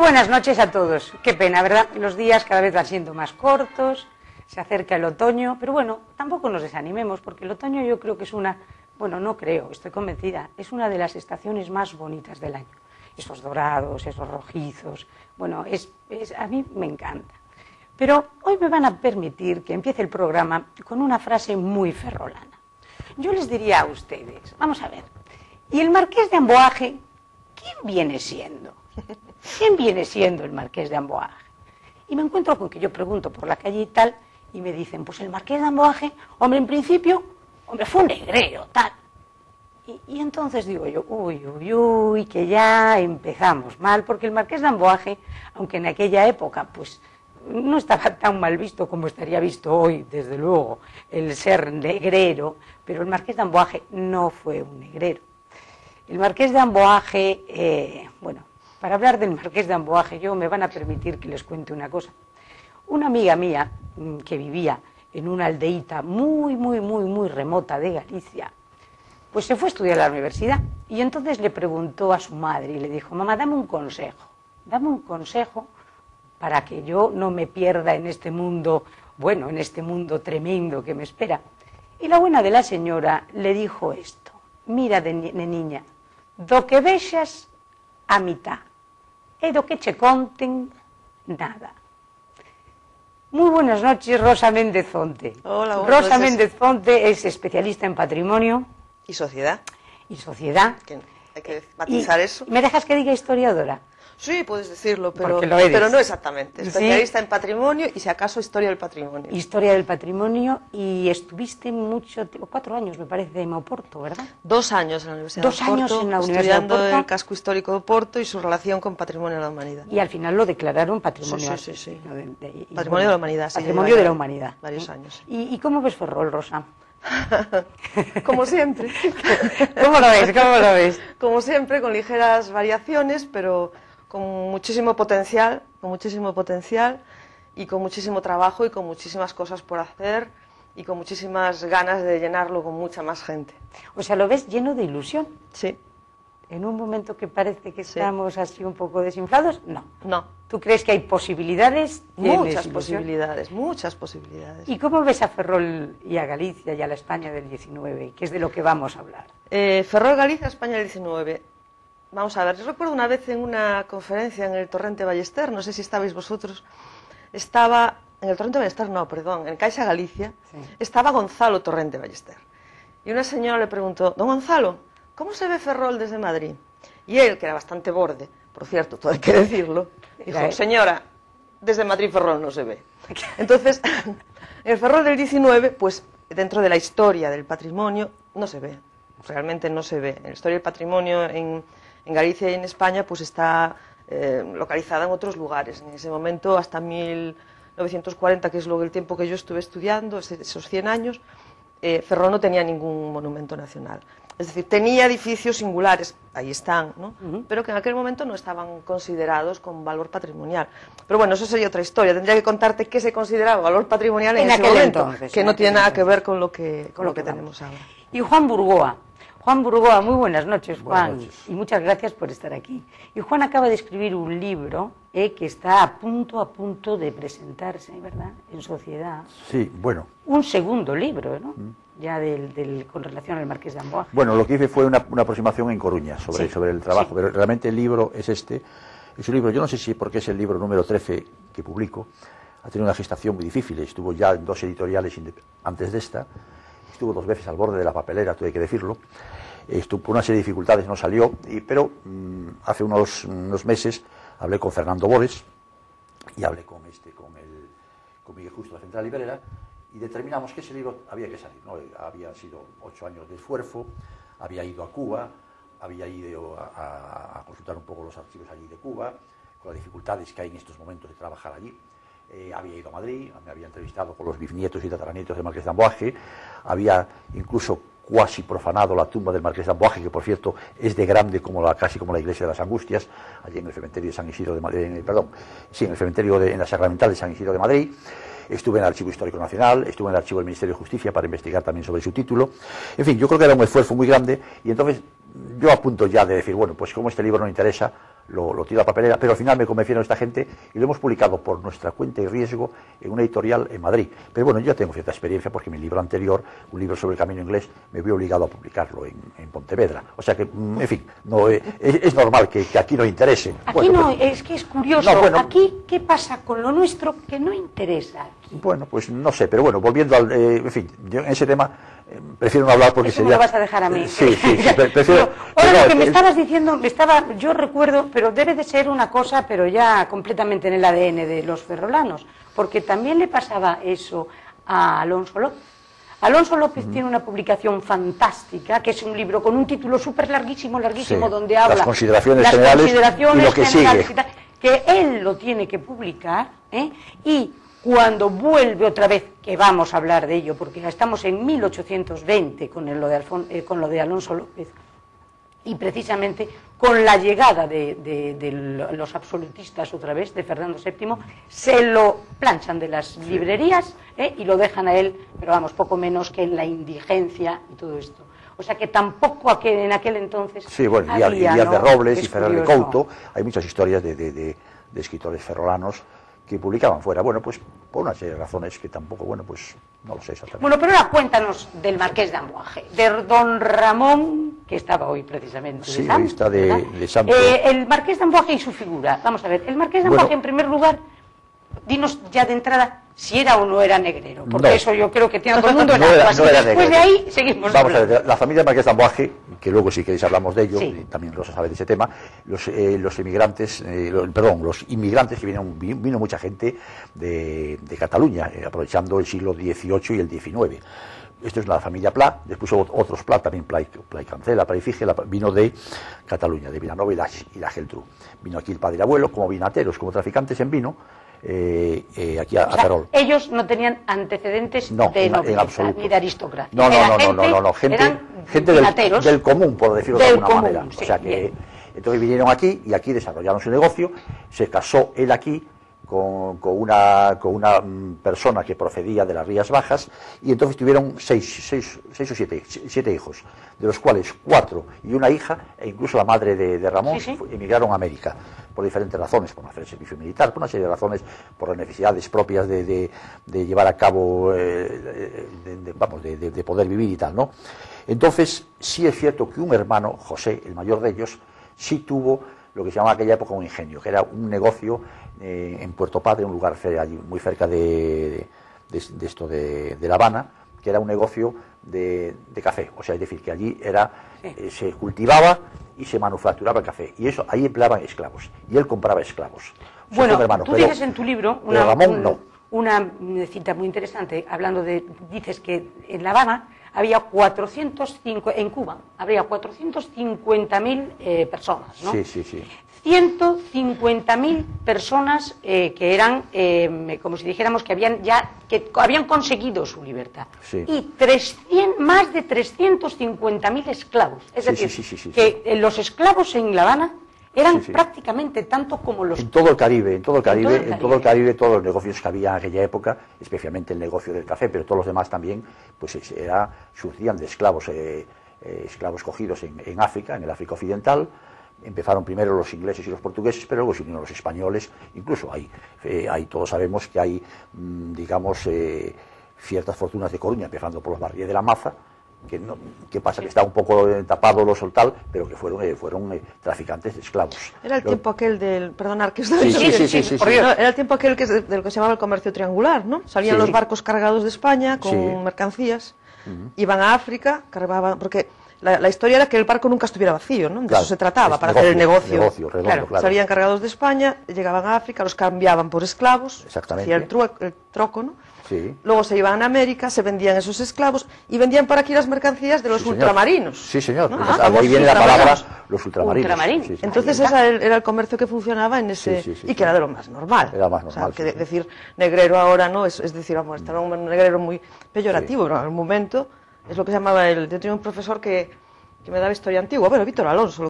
buenas noches a todos. Qué pena, ¿verdad? Los días cada vez van siendo más cortos, se acerca el otoño, pero bueno, tampoco nos desanimemos, porque el otoño yo creo que es una, bueno, no creo, estoy convencida, es una de las estaciones más bonitas del año. Esos dorados, esos rojizos, bueno, a mí me encanta. Pero hoy me van a permitir que empiece el programa con una frase muy ferrolana. Yo les diría a ustedes, vamos a ver, ¿y el Marqués de Amboaje quién viene siendo? ¿Quién viene siendo el Marqués de Amboaje? Y me encuentro con que yo pregunto por la calle y tal, y me dicen, pues el Marqués de Amboaje, hombre, en principio, hombre, fue un negrero, tal. Y entonces digo yo, uy, que ya empezamos mal, porque el Marqués de Amboaje, aunque en aquella época, pues, no estaba tan mal visto como estaría visto hoy, desde luego, el ser negrero, pero el Marqués de Amboaje no fue un negrero. El Marqués de Amboaje, bueno, para hablar del Marqués de Amboaje, me van a permitir que les cuente una cosa. Una amiga mía, que vivía en una aldeíta muy remota de Galicia, pues se fue a estudiar a la universidad, y entonces le preguntó a su madre, y le dijo, mamá, dame un consejo para que yo no me pierda en este mundo, bueno, en este mundo tremendo que me espera. Y la buena de la señora le dijo esto, mira, niña, do que vexas a mitad, e do que che conten, nada. Muy buenas noches, Rosa Méndez Fonte. Hola, Rosa Méndez Fonte es especialista en patrimonio. ¿Y sociedad? Y sociedad. Hay que matizar eso. ¿Me dejas que diga historiadora? Sí, puedes decirlo, pero no exactamente. Especialista en patrimonio y, si acaso, historia del patrimonio. Historia del patrimonio, y estuviste mucho tiempo, 4 años, me parece, en Oporto, ¿verdad? 2 años en la Universidad de Oporto. 2 años en la Universidad de Oporto. Estudiando el casco histórico de Oporto y su relación con patrimonio de la humanidad. Y al final lo declararon patrimonio. Sí. Patrimonio de la humanidad, sí. Patrimonio de la humanidad. Varios años. ¿Y cómo ves Ferrol, Rosa? Como siempre. ¿Cómo lo ves? Como siempre, con ligeras variaciones, pero con muchísimo potencial y con muchísimo trabajo y con muchísimas cosas por hacer y con muchísimas ganas de llenarlo con mucha más gente. O sea, ¿lo ves lleno de ilusión? Sí. ¿En un momento que parece que estamos así un poco desinflados? No. No. ¿Tú crees que hay posibilidades? Muchas posibilidades. ¿Y cómo ves a Ferrol y a Galicia y a la España del 19, que es de lo que vamos a hablar? Ferrol, Galicia, España del 19. Vamos a ver, yo recuerdo una vez en una conferencia en el Torrente Ballester, no sé si estabais vosotros, estaba, en el Torrente Ballester no, perdón, en Caixa Galicia, sí. Estaba Gonzalo Torrente Ballester. Y una señora le preguntó, don Gonzalo, ¿cómo se ve Ferrol desde Madrid? Y él, que era bastante borde, por cierto, todo hay que decirlo, dijo, señora, desde Madrid Ferrol no se ve. Entonces, el Ferrol del 19, pues dentro de la historia del patrimonio, no se ve, realmente no se ve. La historia del patrimonio en Galicia y en España pues está localizada en otros lugares. En ese momento, hasta 1940, que es el tiempo que yo estuve estudiando, esos 100 años, Ferrol no tenía ningún monumento nacional. Es decir, tenía edificios singulares, ahí están, ¿no? Pero que en aquel momento no estaban considerados con valor patrimonial. Pero bueno, eso sería otra historia. Tendría que contarte qué se consideraba valor patrimonial en ese momento, entonces, que no tiene nada que ver con lo que tenemos ahora. Y Juan Burgoa. Juan Burgoa, muy buenas noches, Juan. Buenas noches. Y muchas gracias por estar aquí. Y Juan acaba de escribir un libro que está a punto de presentarse, ¿verdad?, en sociedad. Sí, bueno. Un segundo libro, ¿no? Ya con relación al Marqués de Amboaje. Bueno, lo que hice fue una aproximación en Coruña sobre el trabajo, pero realmente el libro es este. Es un libro, yo no sé si porque es el libro número 13 que publico, ha tenido una gestación muy difícil, estuvo ya en 2 editoriales antes de esta, estuvo 2 veces al borde de la papelera, todo hay que decirlo, estuvo por una serie de dificultades, no salió, pero hace unos meses hablé con Fernando Bodes y hablé con Miguel Justo, la Central Librera, y determinamos que ese libro había que salir, ¿no? Había sido 8 años de esfuerzo, había ido a Cuba, había ido a consultar un poco los archivos allí de Cuba, con las dificultades que hay en estos momentos de trabajar allí. Había ido a Madrid, me había entrevistado con los bisnietos y tataranietos del Marqués de Amboaje, había incluso cuasi profanado la tumba del Marqués de Amboaje, que por cierto es de grande casi como la iglesia de las Angustias, allí en el cementerio de San Isidro de Madrid, en el cementerio en la Sacramental de San Isidro de Madrid. Estuve en el Archivo Histórico Nacional, estuve en el Archivo del Ministerio de Justicia para investigar también sobre su título. En fin, yo creo que era un esfuerzo muy grande, y entonces yo a punto ya de decir, bueno, pues como este libro no interesa, lo tiro a la papelera, pero al final me convencieron esta gente y lo hemos publicado por nuestra cuenta y riesgo en una editorial en Madrid. Pero bueno, yo ya tengo cierta experiencia porque mi libro anterior, un libro sobre el camino inglés, me vi obligado a publicarlo en Pontevedra. O sea que, en fin, no, es normal que aquí no interese. Aquí bueno, no, pues, es que es curioso. no, bueno, aquí, ¿qué pasa con lo nuestro que no interesa aquí? Bueno, pues no sé, pero bueno, volviendo al... en fin, yo en ese tema prefiero no hablar porque Eso sería... me lo vas a dejar a mí. Sí, prefiero... Ahora lo que me estabas diciendo, yo recuerdo, pero debe de ser una cosa, pero ya completamente en el ADN de los ferrolanos, porque también le pasaba eso a Alonso López. Alonso López tiene una publicación fantástica, que es un libro con un título súper larguísimo, Sí, donde habla... las consideraciones generales y lo que sigue. Que él lo tiene que publicar, y cuando vuelve otra vez, que vamos a hablar de ello, porque ya estamos en 1820 con lo de Alonso López, y precisamente con la llegada de los absolutistas otra vez, de Fernando VII, se lo planchan de las librerías y lo dejan a él, pero vamos, poco menos que en la indigencia y todo esto. O sea que tampoco en aquel entonces... Sí, bueno, había, y Díaz ¿no? de Robles Es y Ferrer de curioso. Couto, hay muchas historias de escritores ferrolanos que publicaban fuera. Bueno, pues por una serie de razones que tampoco, bueno, pues no lo sé exactamente. Bueno, pero ahora cuéntanos del Marqués de Amboaje, de don Ramón, que estaba hoy precisamente Sí, de santo, hoy está ¿verdad? de santo. El Marqués de Amboaje y su figura. Vamos a ver, el Marqués de Amboaje, en primer lugar, dinos ya de entrada si era o no era negrero, porque No. eso yo creo que tiene todo el mundo No en era- así no que era después negrero. de ahí seguimos Vamos a hablando. ver, la familia Marqués de Amboaje, que luego si queréis hablamos de ello, Sí. y también Rosa sabe de ese tema, los inmigrantes que vino mucha gente de Cataluña, aprovechando el siglo XVIII y el XIX. Esto es la familia Pla, después hubo otros Pla, también Pla y Cancela, Pla y Fige, vino de Cataluña, de Vilanova y la Geltrú. Vino aquí el padre y el abuelo como vinateros, como traficantes en vino, aquí a O sea, Ferrol. ellos no tenían antecedentes No, de en nobleza absoluto. ni de aristocracia. No, Era gente eran vinateros del común, por decirlo de del alguna común, manera. sí, O sea que, bien. entonces vinieron aquí y aquí desarrollaron su negocio, se casó él aquí con una persona que procedía de las Rías Bajas y entonces tuvieron seis o siete hijos, de los cuales 4 y una hija, e incluso la madre de Ramón, Sí, sí. emigraron a América por diferentes razones, por no hacer el servicio militar, por una serie de razones, por las necesidades propias de llevar a cabo, de poder vivir y tal, ¿no? Entonces, sí es cierto que un hermano, José, el mayor de ellos, sí tuvo lo que se llamaba en aquella época un ingenio, que era un negocio en Puerto Padre, un lugar allí muy cerca de La Habana, que era un negocio de café, o sea, es decir, que allí se cultivaba y se manufacturaba el café, y eso ahí empleaban esclavos, y él compraba esclavos. O sea, Bueno, fue un hermano, tú pero- dices en tu libro pero Ramón no. una cita muy interesante, dices que en La Habana había 405, en Cuba habría 450.000 personas, ¿no? Sí, sí, sí. 150.000 personas que eran, como si dijéramos, que habían conseguido su libertad. Sí. Y más de 350.000 esclavos. Es Sí, decir, sí. que los esclavos en La Habana eran Sí, sí. prácticamente tanto como los... En todo el Caribe, todos los negocios que había en aquella época, especialmente el negocio del café, pero todos los demás también, pues surgían de esclavos, esclavos cogidos en África, en el África Occidental. Empezaron primero los ingleses y los portugueses, pero luego se unieron los españoles. Incluso todos sabemos que hay, ciertas fortunas de Coruña, empezando por los barriles de la Maza, que pasa que está un poco tapado lo soltal, pero que fueron traficantes de esclavos. Era el tiempo aquel del... Perdonar que Sí. por Dios. No, era el tiempo aquel del que se llamaba el comercio triangular, ¿no? Salían Sí. los barcos cargados de España con Sí. mercancías, iban a África, cargaban... Porque la historia era que el barco nunca estuviera vacío, ¿no? De Claro, eso se trataba, es para hacer el negocio. negocio redondo, claro. Salían cargados de España, llegaban a África, los cambiaban por esclavos, Exactamente. hacía el troco, ¿no? Sí. Luego se iban a América, se vendían esos esclavos y vendían por aquí las mercancías de los Sí, señor. ultramarinos. Sí, señor. ¿no? Pues Ah, ahí viene la ultramarinos. palabra los ultramarinos. Ultramarinos. Sí, sí. Entonces Ahí está. ese era el comercio que funcionaba en ese... Sí, y que era de lo más normal. Era más O sea, normal, que sí. decir negrero ahora no, es decir, vamos, estaba un negrero muy peyorativo, Sí. pero en el momento es lo que se llamaba yo tenía un profesor que me daba historia antigua, bueno, Víctor Alonso,